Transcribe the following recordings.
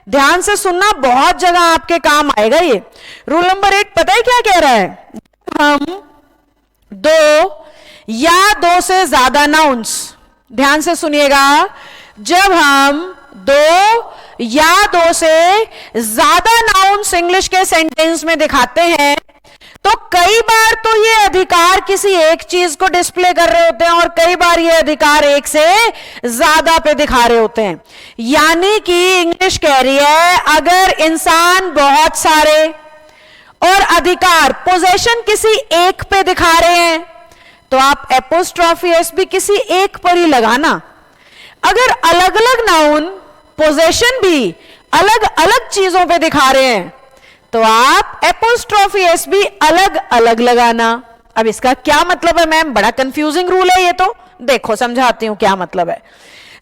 ध्यान से सुनना, बहुत जगह आपके काम आएगा ये। रूल नंबर 8 पता है क्या कह रहा है? हम दो या दो से ज्यादा नाउन्स, ध्यान से सुनिएगा, जब हम दो या दो से ज्यादा नाउन्स इंग्लिश के सेंटेंस में दिखाते हैं तो कई बार तो ये अधिकार किसी एक चीज को डिस्प्ले कर रहे होते हैं और कई बार ये अधिकार एक से ज्यादा पे दिखा रहे होते हैं। यानी कि इंग्लिश कह रही है अगर इंसान बहुत सारे और अधिकार पोजेशन किसी एक पे दिखा रहे हैं तो आप एपोस्ट्रॉफी एस भी किसी एक पर ही लगाना। अगर अलग अलग नाउन पोजेशन भी अलग अलग चीजों पे दिखा रहे हैं तो आप एपोस्ट्रॉफी एस भी अलग अलग लगाना। अब इसका क्या मतलब है मैम? बड़ा कंफ्यूजिंग रूल है ये तो, देखो समझाती हूं क्या मतलब है।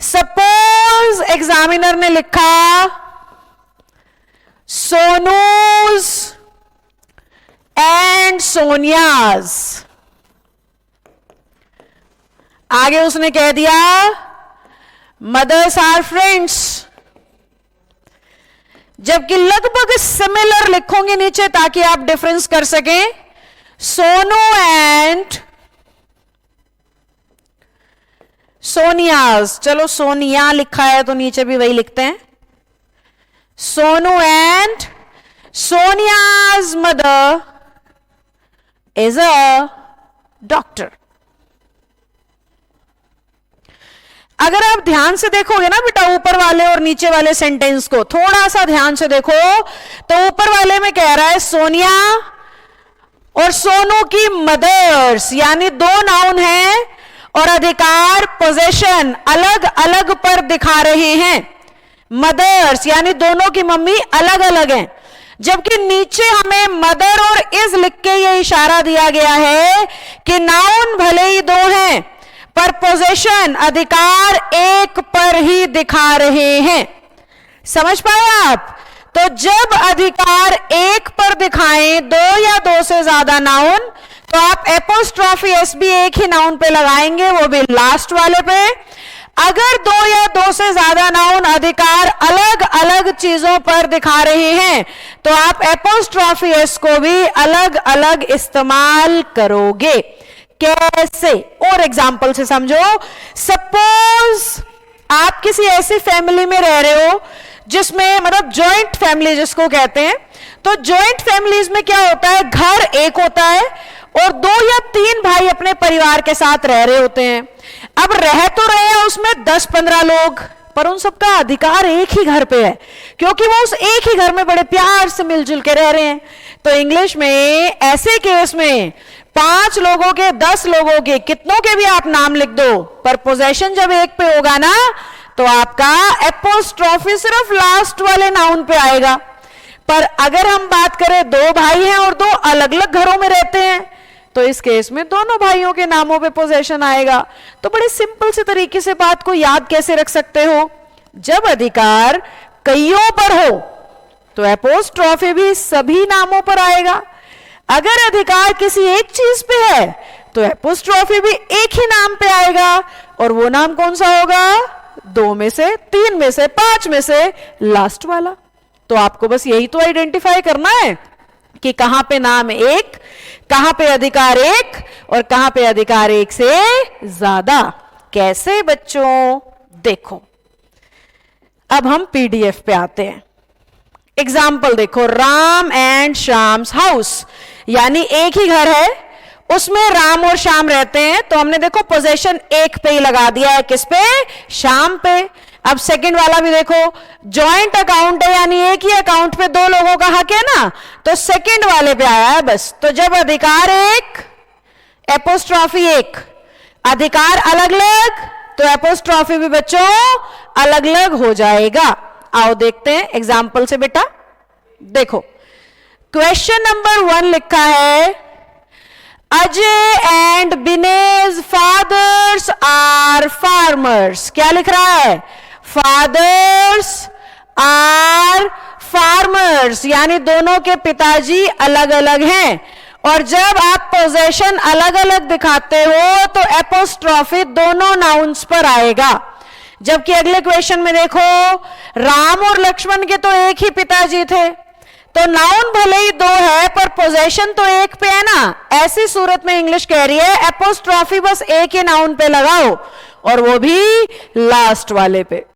सपोज एग्जामिनर ने लिखा सोनूज एंड सोनियाज, आगे उसने कह दिया मदर्स आर फ्रेंड्स, जबकि लगभग सिमिलर लिखोगे नीचे ताकि आप डिफरेंस कर सकें। सोनू एंड सोनियाज, चलो सोनिया लिखा है तो नीचे भी वही लिखते हैं। Sonu and सोनियाज mother is a doctor. अगर आप ध्यान से देखोगे ना बेटा ऊपर वाले और नीचे वाले सेंटेंस को, थोड़ा सा ध्यान से देखो तो ऊपर वाले में कह रहा है सोनिया और सोनू की मदर्स, यानी दो नाउन हैं और अधिकार पोजेशन अलग अलग पर दिखा रहे हैं। मदर्स यानी दोनों की मम्मी अलग अलग हैं, जबकि नीचे हमें मदर और इज लिख के ये इशारा दिया गया है कि नाउन भले ही दो हैं पर पोजेशन अधिकार एक पर ही दिखा रहे हैं। समझ पाए आप? तो जब अधिकार एक पर दिखाएं दो या दो से ज्यादा नाउन तो आप एपोस्ट्रॉफी एस भी एक ही नाउन पे लगाएंगे, वो भी लास्ट वाले पे। अगर दो या दो से ज्यादा नाउन अधिकार अलग अलग चीजों पर दिखा रहे हैं तो आप एपोस्ट्रॉफी एस को भी अलग अलग इस्तेमाल करोगे। कैसे? और एग्जाम्पल से समझो। सपोज आप किसी ऐसी फैमिली में रह रहे हो जिसमें मतलब जॉइंट फैमिली जिसको कहते हैं, तो जॉइंट फैमिलीज में क्या होता है, घर एक होता है और दो या तीन भाई अपने परिवार के साथ रह रहे होते हैं। अब रह तो रहे हैं उसमें 10-15 लोग, पर उन सबका अधिकार एक ही घर पे है क्योंकि वो उस एक ही घर में बड़े प्यार से मिलजुल के रह रहे हैं। तो इंग्लिश में ऐसे केस में 5 लोगों के 10 लोगों के कितनों के भी आप नाम लिख दो, पर पोजेशन जब एक पे होगा ना तो आपका एपोस्ट्रॉफी सिर्फ लास्ट वाले नाउन पे आएगा। पर अगर हम बात करें दो भाई हैं और दो अलग अलग घरों में रहते हैं तो इस केस में दोनों भाइयों के नामों पे पोजेशन आएगा। तो बड़े सिंपल से तरीके से बात को याद कैसे रख सकते हो, जब अधिकार कईयों पर हो तो एपोस्ट्रॉफी भी सभी नामों पर आएगा। अगर अधिकार किसी एक चीज पे है तो एपोस्ट्रॉफी भी एक ही नाम पे आएगा, और वो नाम कौन सा होगा? 2 में से, 3 में से, 5 में से लास्ट वाला। तो आपको बस यही तो आइडेंटिफाई करना है कि कहां पे नाम एक, कहां पे अधिकार एक और कहां पे अधिकार एक से ज्यादा। कैसे बच्चों? देखो अब हम पीडीएफ पे आते हैं। एग्जाम्पल देखो, राम एंड श्याम्स हाउस, यानी एक ही घर है उसमें राम और श्याम रहते हैं, तो हमने देखो पोजेशन एक पे ही लगा दिया है, किस पे? श्याम पे। अब सेकंड वाला भी देखो, जॉइंट अकाउंट है यानी एक ही अकाउंट पे 2 लोगों का हक है ना, तो सेकंड वाले पे आया है बस। तो जब अधिकार एक, एपोस्ट्रॉफी एक, अधिकार अलग अलग तो एपोस्ट्रॉफी भी बच्चों अलग अलग हो जाएगा। आओ देखते हैं एग्जाम्पल से बेटा। देखो क्वेश्चन नंबर 1 लिखा है, अजय एंड बिनेज फादर्स आर फार्मर्स। क्या लिख रहा है? फादर्स आर फार्मर्स, यानी दोनों के पिताजी अलग अलग हैं। और जब आप पोजेशन अलग अलग दिखाते हो तो एपोस्ट्रॉफी दोनों नाउन्स पर आएगा। जबकि अगले क्वेश्चन में देखो राम और लक्ष्मण के तो एक ही पिताजी थे, तो नाउन भले ही दो है पर पोजेशन तो एक पे है ना। ऐसी सूरत में इंग्लिश कह रही है एपोस्ट्रॉफी बस एक ही नाउन पे लगाओ और वो भी लास्ट वाले पे।